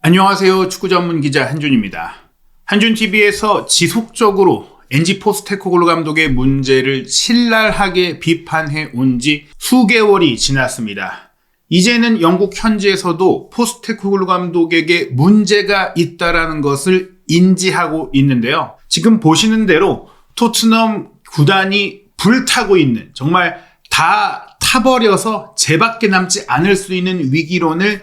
안녕하세요. 축구 전문 기자 한준입니다. 한준TV에서 지속적으로 엔지 포스테코글루 감독의 문제를 신랄하게 비판해 온 지 수개월이 지났습니다. 이제는 영국 현지에서도 포스테코글루 감독에게 문제가 있다라는 것을 인지하고 있는데요. 지금 보시는 대로 토트넘 구단이 불타고 있는, 정말 다 타버려서 쟤밖에 남지 않을 수 있는 위기론을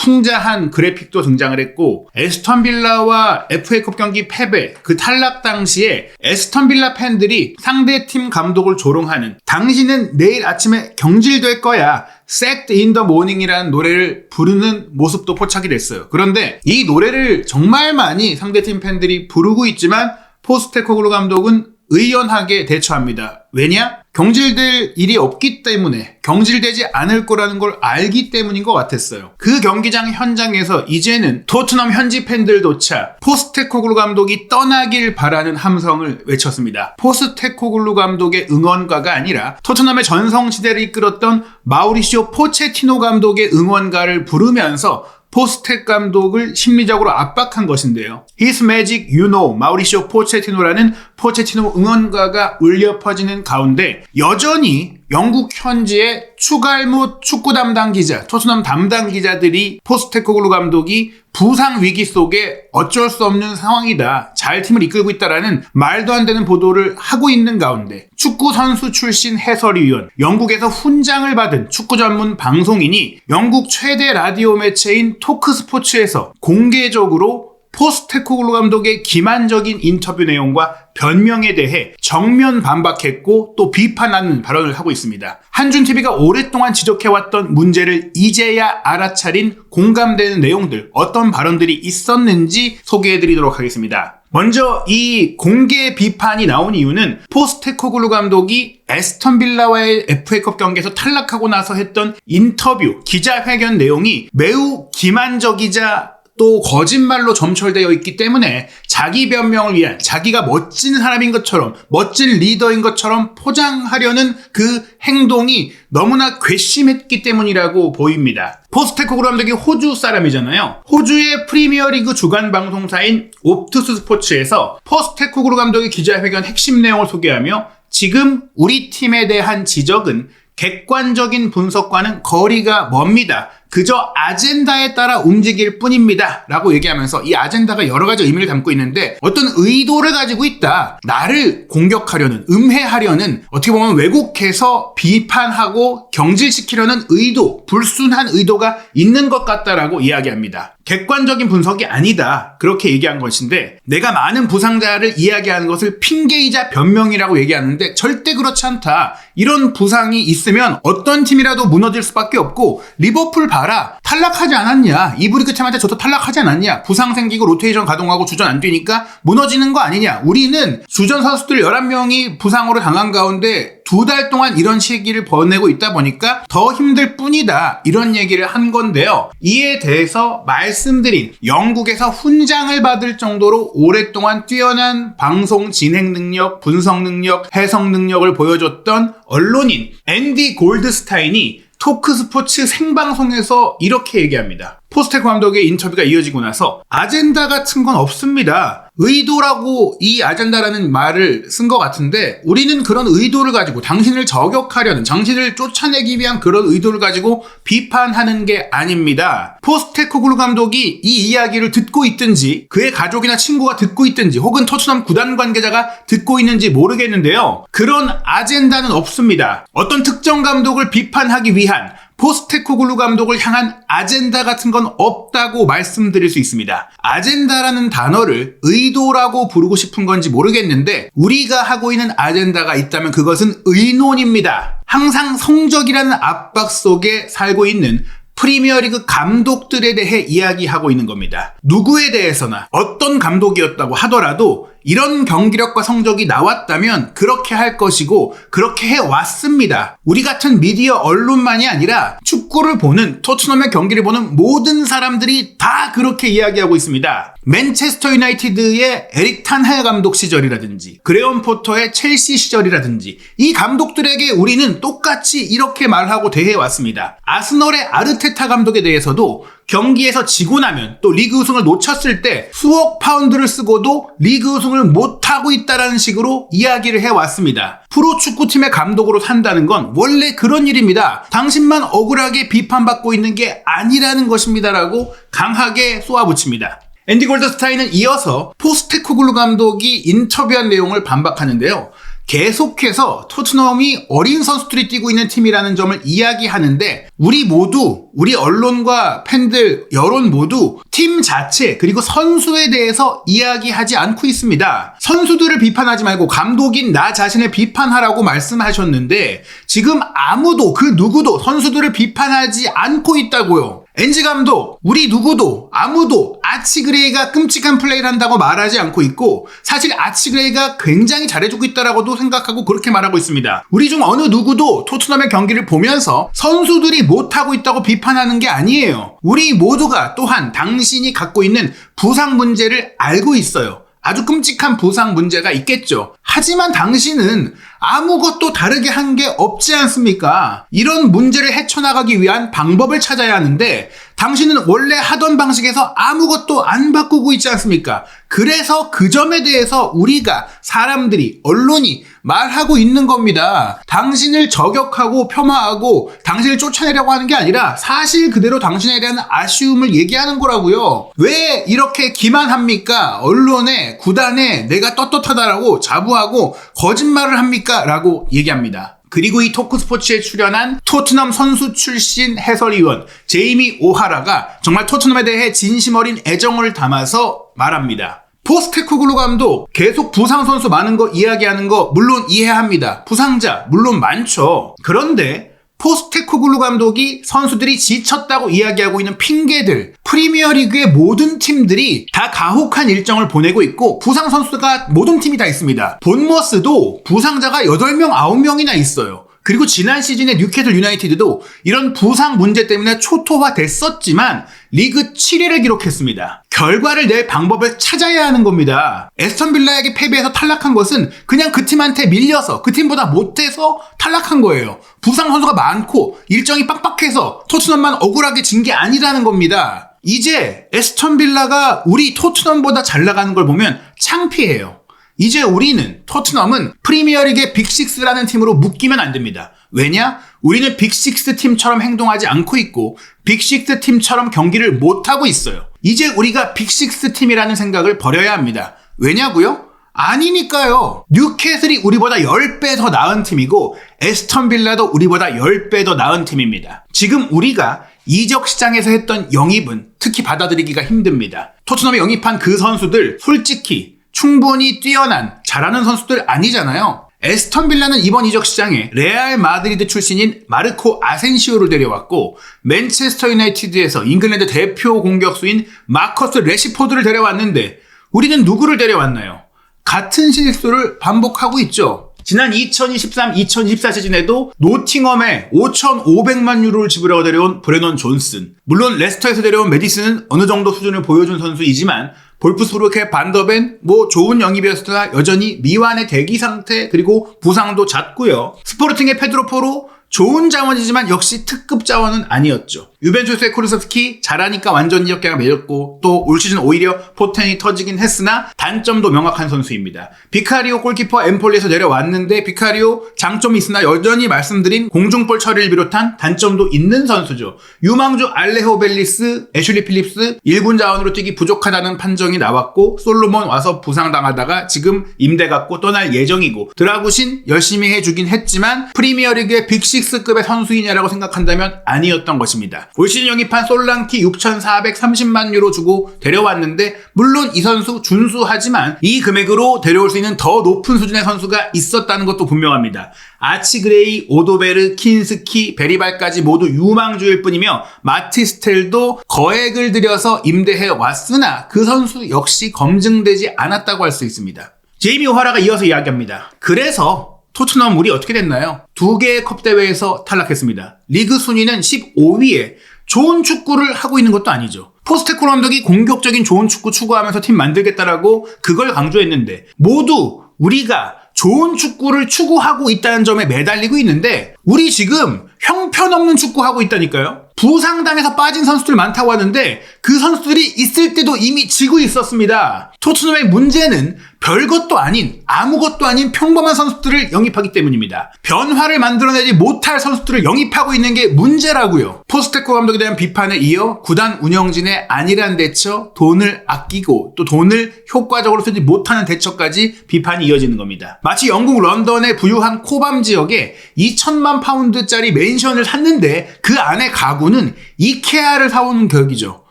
풍자한 그래픽도 등장을 했고, 에스턴 빌라와 FA컵 경기 패배, 그 탈락 당시에 에스턴 빌라 팬들이 상대팀 감독을 조롱하는 당신은 내일 아침에 경질될 거야, Sacked in the Morning이라는 노래를 부르는 모습도 포착이 됐어요. 그런데 이 노래를 정말 많이 상대팀 팬들이 부르고 있지만 포스테코글루 감독은 의연하게 대처합니다. 왜냐? 경질될 일이 없기 때문에, 경질되지 않을 거라는 걸 알기 때문인 것 같았어요. 그 경기장 현장에서 이제는 토트넘 현지 팬들조차 포스테코글루 감독이 떠나길 바라는 함성을 외쳤습니다. 포스테코글루 감독의 응원가가 아니라 토트넘의 전성시대를 이끌었던 마우리시오 포체티노 감독의 응원가를 부르면서 포스텍 감독을 심리적으로 압박한 것인데요. His Magic You Know, 마우리시오 포체티노라는 포체티노 응원가가 울려 퍼지는 가운데 여전히 영국 현지의 추갈못 축구 담당 기자, 토트넘 담당 기자들이 포스테코글루 감독이 부상 위기 속에 어쩔 수 없는 상황이다, 잘 팀을 이끌고 있다라는 말도 안 되는 보도를 하고 있는 가운데 축구 선수 출신 해설위원, 영국에서 훈장을 받은 축구 전문 방송인이 영국 최대 라디오 매체인 토크스포츠에서 공개적으로 포스테코글루 감독의 기만적인 인터뷰 내용과 변명에 대해 정면 반박했고 또 비판하는 발언을 하고 있습니다. 한준TV가 오랫동안 지적해왔던 문제를 이제야 알아차린 공감되는 내용들, 어떤 발언들이 있었는지 소개해드리도록 하겠습니다. 먼저 이 공개 비판이 나온 이유는 포스테코글루 감독이 에스턴 빌라와의 FA컵 경기에서 탈락하고 나서 했던 인터뷰, 기자회견 내용이 매우 기만적이자 또 거짓말로 점철되어 있기 때문에 자기 변명을 위한, 자기가 멋진 사람인 것처럼, 멋진 리더인 것처럼 포장하려는 그 행동이 너무나 괘씸했기 때문이라고 보입니다. 포스테코글루 감독이 호주 사람이잖아요. 호주의 프리미어리그 주간 방송사인 옵투스 스포츠에서 포스테코글루 감독의 기자회견 핵심 내용을 소개하며 지금 우리 팀에 대한 지적은 객관적인 분석과는 거리가 멉니다. 그저 아젠다에 따라 움직일 뿐입니다 라고 얘기하면서 이 아젠다가 여러 가지 의미를 담고 있는데 어떤 의도를 가지고 있다, 나를 공격하려는, 음해하려는, 어떻게 보면 왜곡해서 비판하고 경질시키려는 의도, 불순한 의도가 있는 것 같다라고 이야기합니다. 객관적인 분석이 아니다, 그렇게 얘기한 것인데, 내가 많은 부상자를 이야기하는 것을 핑계이자 변명이라고 얘기하는데 절대 그렇지 않다. 이런 부상이 있으면 어떤 팀이라도 무너질 수밖에 없고, 리버풀 봐라, 탈락하지 않았냐, 이브리그 팀한테 저도 탈락하지 않았냐, 부상 생기고 로테이션 가동하고 주전 안 뛰니까 무너지는 거 아니냐, 우리는 주전 선수들 11명이 부상으로 당한 가운데 2달 동안 이런 시기를 보내고 있다 보니까 더 힘들 뿐이다, 이런 얘기를 한 건데요. 이에 대해서 말씀드린, 영국에서 훈장을 받을 정도로 오랫동안 뛰어난 방송 진행 능력, 분석 능력, 해석 능력을 보여줬던 언론인 앤디 골드스타인이 토크스포츠 생방송에서 이렇게 얘기합니다. 포스테코 감독의 인터뷰가 이어지고 나서 아젠다 같은 건 없습니다. 의도라고 이 아젠다라는 말을 쓴 것 같은데, 우리는 그런 의도를 가지고 당신을 저격하려는, 당신을 쫓아내기 위한 그런 의도를 가지고 비판하는 게 아닙니다. 포스테코글루 감독이 이 이야기를 듣고 있든지, 그의 가족이나 친구가 듣고 있든지, 혹은 토트넘 구단 관계자가 듣고 있는지 모르겠는데요, 그런 아젠다는 없습니다. 어떤 특정 감독을 비판하기 위한, 포스테코글루 감독을 향한 아젠다 같은 건 없다고 말씀드릴 수 있습니다. 아젠다라는 단어를 의도라고 부르고 싶은 건지 모르겠는데, 우리가 하고 있는 아젠다가 있다면 그것은 의논입니다. 항상 성적이라는 압박 속에 살고 있는 프리미어리그 감독들에 대해 이야기하고 있는 겁니다. 누구에 대해서나 어떤 감독이었다고 하더라도 이런 경기력과 성적이 나왔다면 그렇게 할 것이고 그렇게 해왔습니다. 우리 같은 미디어 언론만이 아니라 축구를 보는, 토트넘의 경기를 보는 모든 사람들이 다 그렇게 이야기하고 있습니다. 맨체스터 유나이티드의 에릭 탄하야 감독 시절이라든지 그레엄 포터의 첼시 시절이라든지 이 감독들에게 우리는 똑같이 이렇게 말하고 대해왔습니다. 아스널의 아르테타 감독에 대해서도 경기에서 지고 나면 또 리그 우승을 놓쳤을 때 수억 파운드를 쓰고도 리그 우승을 못하고 있다는 식으로 이야기를 해왔습니다. 프로축구팀의 감독으로 산다는 건 원래 그런 일입니다. 당신만 억울하게 비판받고 있는 게 아니라는 것입니다라고 강하게 쏘아붙입니다. 앤디 골드스타인은 이어서 포스테코글루 감독이 인터뷰한 내용을 반박하는데요. 계속해서 토트넘이 어린 선수들이 뛰고 있는 팀이라는 점을 이야기하는데 우리 모두, 우리 언론과 팬들, 여론 모두 팀 자체 그리고 선수에 대해서 이야기하지 않고 있습니다. 선수들을 비판하지 말고 감독인 나 자신을 비판하라고 말씀하셨는데 지금 아무도 그 누구도 선수들을 비판하지 않고 있다고요. 엔지 감독, 우리 누구도 아무도 아치그레이가 끔찍한 플레이를 한다고 말하지 않고 있고 사실 아치그레이가 굉장히 잘해주고 있다라고도 생각하고 그렇게 말하고 있습니다. 우리 중 어느 누구도 토트넘의 경기를 보면서 선수들이 못하고 있다고 비판하는 게 아니에요. 우리 모두가 또한 당신이 갖고 있는 부상 문제를 알고 있어요. 아주 끔찍한 부상 문제가 있겠죠. 하지만 당신은 아무것도 다르게 한 게 없지 않습니까? 이런 문제를 헤쳐나가기 위한 방법을 찾아야 하는데 당신은 원래 하던 방식에서 아무것도 안 바꾸고 있지 않습니까? 그래서 그 점에 대해서 우리가 사람들이 언론이 말하고 있는 겁니다. 당신을 저격하고 폄하하고 당신을 쫓아내려고 하는 게 아니라 사실 그대로 당신에 대한 아쉬움을 얘기하는 거라고요. 왜 이렇게 기만합니까? 언론에 구단에 내가 떳떳하다라고 자부하고 거짓말을 합니까? 라고 얘기합니다. 그리고 이 토크스포츠에 출연한 토트넘 선수 출신 해설위원 제이미 오하라가 정말 토트넘에 대해 진심 어린 애정을 담아서 말합니다. 포스테코글루 감독 계속 부상 선수 많은 거 이야기하는 거 물론 이해합니다. 부상자 물론 많죠. 그런데 포스테코글루 감독이 선수들이 지쳤다고 이야기하고 있는 핑계들, 프리미어리그의 모든 팀들이 다 가혹한 일정을 보내고 있고 부상 선수가 모든 팀이 다 있습니다. 본머스도 부상자가 8명, 9명이나 있어요. 그리고 지난 시즌에 뉴캐슬 유나이티드도 이런 부상 문제 때문에 초토화됐었지만 리그 7위를 기록했습니다. 결과를 낼 방법을 찾아야 하는 겁니다. 에스턴 빌라에게 패배해서 탈락한 것은 그냥 그 팀한테 밀려서 그 팀보다 못해서 탈락한 거예요. 부상 선수가 많고 일정이 빡빡해서 토트넘만 억울하게 진 게 아니라는 겁니다. 이제 에스턴 빌라가 우리 토트넘보다 잘 나가는 걸 보면 창피해요. 이제 우리는 토트넘은 프리미어리그의 빅6라는 팀으로 묶이면 안 됩니다. 왜냐? 우리는 빅6 팀처럼 행동하지 않고 있고 빅6 팀처럼 경기를 못하고 있어요. 이제 우리가 빅6 팀이라는 생각을 버려야 합니다. 왜냐고요? 아니니까요. 뉴캐슬이 우리보다 10배 더 나은 팀이고 에스턴 빌라도 우리보다 10배 더 나은 팀입니다. 지금 우리가 이적 시장에서 했던 영입은 특히 받아들이기가 힘듭니다. 토트넘에 영입한 그 선수들 솔직히 충분히 뛰어난 잘하는 선수들 아니잖아요. 에스턴 빌라는 이번 이적 시장에 레알 마드리드 출신인 마르코 아센시오를 데려왔고 맨체스터 유나이티드에서 잉글랜드 대표 공격수인 마커스 레시포드를 데려왔는데 우리는 누구를 데려왔나요? 같은 실수를 반복하고 있죠. 지난 2023-2024 시즌에도 노팅엄에 5,500만 유로를 지불하고 데려온 브레넌 존슨. 물론 레스터에서 데려온 메디슨은 어느 정도 수준을 보여준 선수이지만 볼프스부르크의 반더벤 좋은 영입이었으나 여전히 미완의 대기 상태 그리고 부상도 잦고요. 스포르팅의 페드로 포로 좋은 자원이지만 역시 특급 자원은 아니었죠. 유벤투스의 쿠르스키 잘하니까 완전 이적계가 맺었고 또 올 시즌 오히려 포텐이 터지긴 했으나 단점도 명확한 선수입니다. 비카리오 골키퍼 엠폴리에서 내려왔는데 비카리오 장점이 있으나 여전히 말씀드린 공중볼 처리를 비롯한 단점도 있는 선수죠. 유망주 알레호 벨리스, 애슐리 필립스 1군 자원으로 뛰기 부족하다는 판정이 나왔고 솔로몬 와서 부상당하다가 지금 임대 갖고 떠날 예정이고 드라구신 열심히 해주긴 했지만 프리미어리그의 빅6급의 선수이냐라고 생각한다면 아니었던 것입니다. 올 시즌 영입한 솔랑키 6,430만 유로 주고 데려왔는데 물론 이 선수 준수하지만 이 금액으로 데려올 수 있는 더 높은 수준의 선수가 있었다는 것도 분명합니다. 아치그레이, 오도베르, 킨스키, 베리발까지 모두 유망주일 뿐이며 마티스텔도 거액을 들여서 임대해 왔으나 그 선수 역시 검증되지 않았다고 할 수 있습니다. 제이미 오하라가 이어서 이야기합니다. 그래서 토트넘 우리 어떻게 됐나요? 2개의 컵 대회에서 탈락했습니다. 리그 순위는 15위에 좋은 축구를 하고 있는 것도 아니죠. 포스테코글루 감독이 공격적인 좋은 축구 추구하면서 팀 만들겠다라고 그걸 강조했는데 모두 우리가 좋은 축구를 추구하고 있다는 점에 매달리고 있는데 우리 지금 형편없는 축구하고 있다니까요. 부상당해서 빠진 선수들 많다고 하는데 그 선수들이 있을 때도 이미 지고 있었습니다. 토트넘의 문제는 별것도 아닌 아무것도 아닌 평범한 선수들을 영입하기 때문입니다. 변화를 만들어내지 못할 선수들을 영입하고 있는 게 문제라고요. 포스테코 감독에 대한 비판에 이어 구단 운영진의 안일한 대처, 돈을 아끼고 또 돈을 효과적으로 쓰지 못하는 대처까지 비판이 이어지는 겁니다. 마치 영국 런던의 부유한 코밤 지역에 2천만 파운드짜리 맨션을 샀는데 그 안에 가구는 이케아를 사오는 격이죠.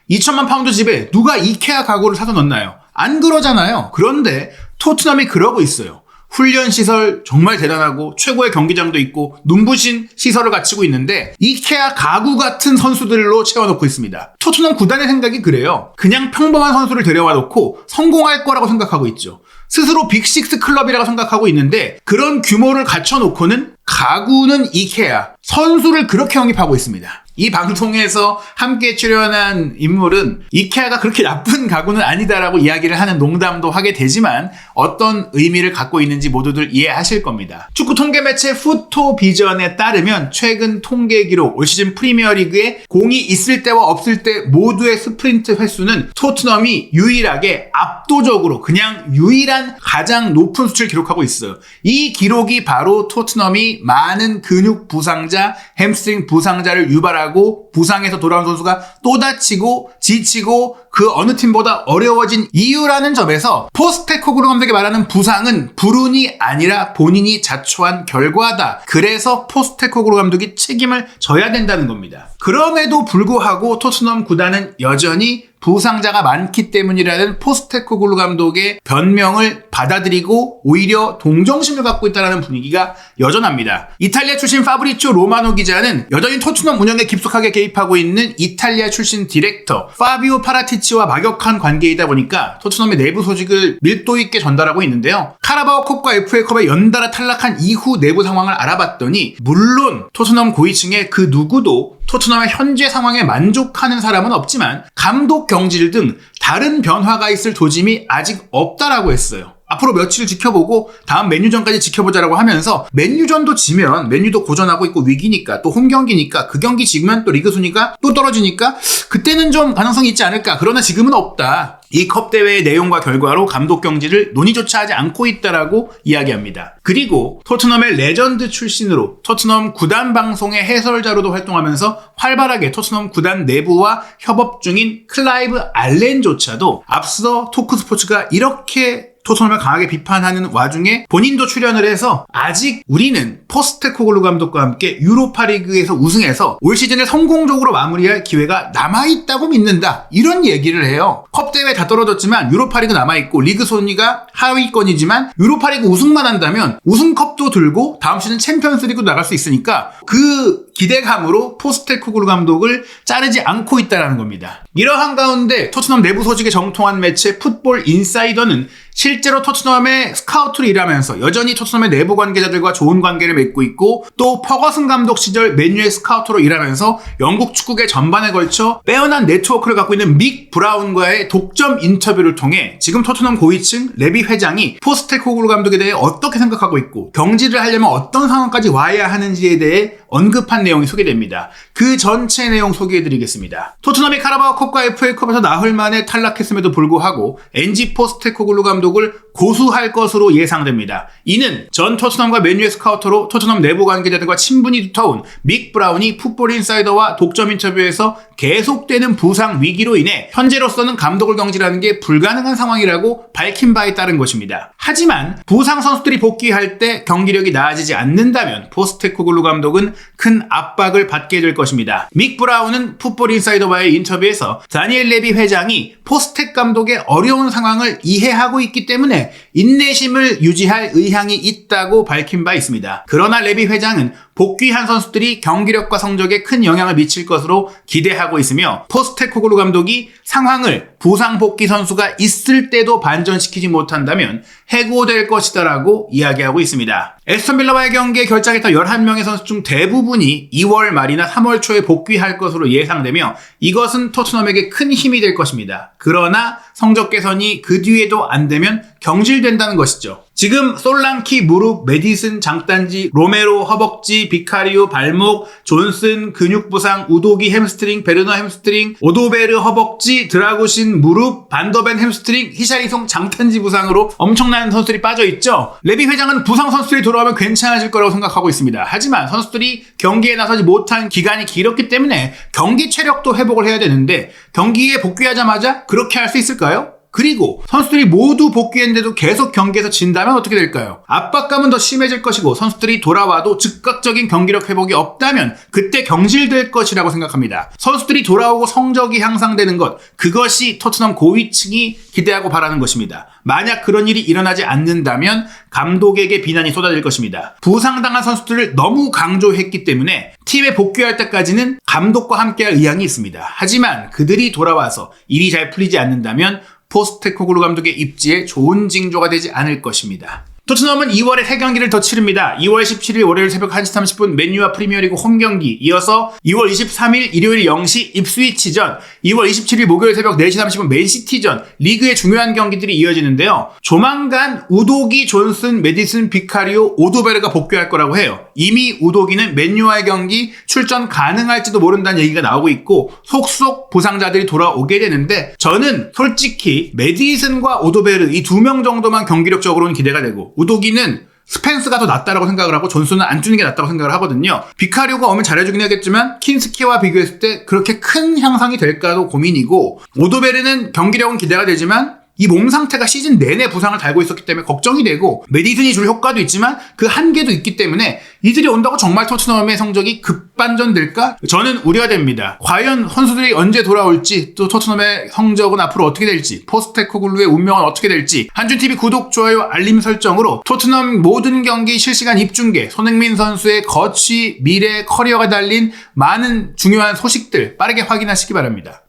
2천만 파운드 집에 누가 이케아 가구를 사서 넣나요? 안 그러잖아요. 그런데 토트넘이 그러고 있어요. 훈련시설 정말 대단하고 최고의 경기장도 있고 눈부신 시설을 갖추고 있는데 이케아 가구 같은 선수들로 채워놓고 있습니다. 토트넘 구단의 생각이 그래요. 그냥 평범한 선수를 데려와 놓고 성공할 거라고 생각하고 있죠. 스스로 빅식스 클럽이라고 생각하고 있는데 그런 규모를 갖춰놓고는 가구는 이케아, 선수를 그렇게 영입하고 있습니다. 이 방송에서 함께 출연한 인물은 이케아가 그렇게 나쁜 가구는 아니다라고 이야기를 하는 농담도 하게 되지만 어떤 의미를 갖고 있는지 모두들 이해하실 겁니다. 축구 통계 매체 푸토비전에 따르면 최근 통계 기록 올 시즌 프리미어리그에 공이 있을 때와 없을 때 모두의 스프린트 횟수는 토트넘이 유일하게 압도적으로 그냥 유일한 가장 높은 수치를 기록하고 있어요. 이 기록이 바로 토트넘이 많은 근육 부상자, 햄스트링 부상자를 유발하고 부상에서 돌아온 선수가 또 다치고 지치고 그 어느 팀보다 어려워진 이유라는 점에서 포스테코글루 감독이 말하는 부상은 불운이 아니라 본인이 자초한 결과다. 그래서 포스테코글루 감독이 책임을 져야 된다는 겁니다. 그럼에도 불구하고 토트넘 구단은 여전히 부상자가 많기 때문이라는 포스테코글루 감독의 변명을 받아들이고 오히려 동정심을 갖고 있다는 분위기가 여전합니다. 이탈리아 출신 파브리치오 로마노 기자는 여전히 토트넘 운영에 깊숙하게 개입하고 있는 이탈리아 출신 디렉터 파비오 파라티치와 막역한 관계이다 보니까 토트넘의 내부 소식을 밀도 있게 전달하고 있는데요. 카라바오컵과 FA컵에 연달아 탈락한 이후 내부 상황을 알아봤더니 물론 토트넘 고위층의 그 누구도 토트넘의 현재 상황에 만족하는 사람은 없지만 감독 경질 등 다른 변화가 있을 조짐이 아직 없다라고 했어요. 앞으로 며칠 지켜보고 다음 맨유전까지 지켜보자라고 하면서 맨유전도 지면 맨유도 고전하고 있고 위기니까 또 홈경기니까 그 경기 지면 또 리그 순위가 또 떨어지니까 그때는 좀 가능성이 있지 않을까. 그러나 지금은 없다. 이 컵 대회의 내용과 결과로 감독 경질을 논의조차 하지 않고 있다라고 이야기합니다. 그리고 토트넘의 레전드 출신으로 토트넘 구단 방송의 해설자로도 활동하면서 활발하게 토트넘 구단 내부와 협업 중인 클라이브 알렌조차도 앞서 토크스포츠가 이렇게 토트넘을 강하게 비판하는 와중에 본인도 출연을 해서 아직 우리는 포스테코글루 감독과 함께 유로파리그에서 우승해서 올 시즌을 성공적으로 마무리할 기회가 남아있다고 믿는다. 이런 얘기를 해요. 컵대회 다 떨어졌지만 유로파리그 남아있고 리그 순위가 하위권이지만 유로파리그 우승만 한다면 우승컵도 들고 다음 시즌 챔피언스리그도 나갈 수 있으니까 그 기대감으로 포스테코글루 감독을 자르지 않고 있다는 겁니다. 이러한 가운데 토트넘 내부 소식에 정통한 매체 풋볼 인사이더는 실제로 토트넘의 스카우트로 일하면서 여전히 토트넘의 내부 관계자들과 좋은 관계를 맺고 있고 또 퍼거슨 감독 시절 맨유의 스카우터로 일하면서 영국 축구계 전반에 걸쳐 빼어난 네트워크를 갖고 있는 믹 브라운과의 독점 인터뷰를 통해 지금 토트넘 고위층 레비 회장이 포스테코글루 감독에 대해 어떻게 생각하고 있고 경질을 하려면 어떤 상황까지 와야 하는지에 대해 언급한 내용이 소개됩니다. 그 전체 내용 소개해드리겠습니다. 토트넘이 카라바오컵과 FA컵에서 나흘 만에 탈락했음에도 불구하고 엔지 포스테코글루 감독을 고수할 것으로 예상됩니다. 이는 전 토트넘과 맨유의 스카우터로 토트넘 내부 관계자들과 친분이 두터운 믹 브라운이 풋볼 인사이더와 독점 인터뷰에서 계속되는 부상 위기로 인해 현재로서는 감독을 경질하는 게 불가능한 상황이라고 밝힌 바에 따른 것입니다. 하지만 부상 선수들이 복귀할 때 경기력이 나아지지 않는다면 포스테코글루 감독은 큰 압박을 받게 될 것입니다. 믹 브라운은 풋볼 인사이더와의 인터뷰에서 다니엘 레비 회장이 포스텍 감독의 어려운 상황을 이해하고 있기 때문에 인내심을 유지할 의향이 있다고 밝힌 바 있습니다. 그러나 레비 회장은 복귀한 선수들이 경기력과 성적에 큰 영향을 미칠 것으로 기대하고 있으며 포스테코글루 감독이 상황을 부상 복귀 선수가 있을 때도 반전시키지 못한다면 해고될 것이다라고 이야기하고 있습니다. 에스턴 빌라와의 경기에 결장했던 11명의 선수 중 대부분이 2월 말이나 3월 초에 복귀할 것으로 예상되며 이것은 토트넘에게 큰 힘이 될 것입니다. 그러나 성적 개선이 그 뒤에도 안 되면 경질된다는 것이죠. 지금 솔랑키 무릎, 메디슨 장단지, 로메로 허벅지, 비카리오 발목, 존슨 근육 부상, 우도기 햄스트링, 베르너 햄스트링, 오도베르 허벅지, 드라구신 무릎, 반더벤 햄스트링, 히샤리송 장단지 부상으로 엄청난 선수들이 빠져있죠. 레비 회장은 부상 선수들이 돌아오면 괜찮아질 거라고 생각하고 있습니다. 하지만 선수들이 경기에 나서지 못한 기간이 길었기 때문에 경기 체력도 회복을 해야 되는데 경기에 복귀하자마자 그렇게 할 수 있을까요? 그리고 선수들이 모두 복귀했는데도 계속 경기에서 진다면 어떻게 될까요? 압박감은 더 심해질 것이고 선수들이 돌아와도 즉각적인 경기력 회복이 없다면 그때 경질될 것이라고 생각합니다. 선수들이 돌아오고 성적이 향상되는 것, 그것이 토트넘 고위층이 기대하고 바라는 것입니다. 만약 그런 일이 일어나지 않는다면 감독에게 비난이 쏟아질 것입니다. 부상당한 선수들을 너무 강조했기 때문에 팀에 복귀할 때까지는 감독과 함께할 의향이 있습니다. 하지만 그들이 돌아와서 일이 잘 풀리지 않는다면 포스테코글루 감독의 입지에 좋은 징조가 되지 않을 것입니다. 토트넘은 2월에 3경기를 더 치릅니다. 2월 17일 월요일 새벽 1시 30분 맨유와 프리미어리그 홈경기, 이어서 2월 23일 일요일 0시 입스위치전, 2월 27일 목요일 새벽 4시 30분 맨시티전, 리그의 중요한 경기들이 이어지는데요. 조만간 우도기, 존슨, 메디슨, 비카리오, 오도베르가 복귀할 거라고 해요. 이미 우도기는 맨유와의 경기 출전 가능할지도 모른다는 얘기가 나오고 있고 속속 부상자들이 돌아오게 되는데 저는 솔직히 메디슨과 오도베르 이 2명 정도만 경기력적으로는 기대가 되고 우도기는 스펜스가 더 낫다라고 생각을 하고 존슨은 안 주는 게 낫다고 생각을 하거든요. 비카리오가 오면 잘해주긴 하겠지만 킨스키와 비교했을 때 그렇게 큰 향상이 될까도 고민이고 오도베르는 경기력은 기대가 되지만 이 몸 상태가 시즌 내내 부상을 달고 있었기 때문에 걱정이 되고 메디슨이 줄 효과도 있지만 그 한계도 있기 때문에 이들이 온다고 정말 토트넘의 성적이 급반전될까? 저는 우려가 됩니다. 과연 선수들이 언제 돌아올지 또 토트넘의 성적은 앞으로 어떻게 될지 포스테코글루의 운명은 어떻게 될지 한준TV 구독, 좋아요, 알림 설정으로 토트넘 모든 경기 실시간 입중계, 손흥민 선수의 거취, 미래, 커리어가 달린 많은 중요한 소식들 빠르게 확인하시기 바랍니다.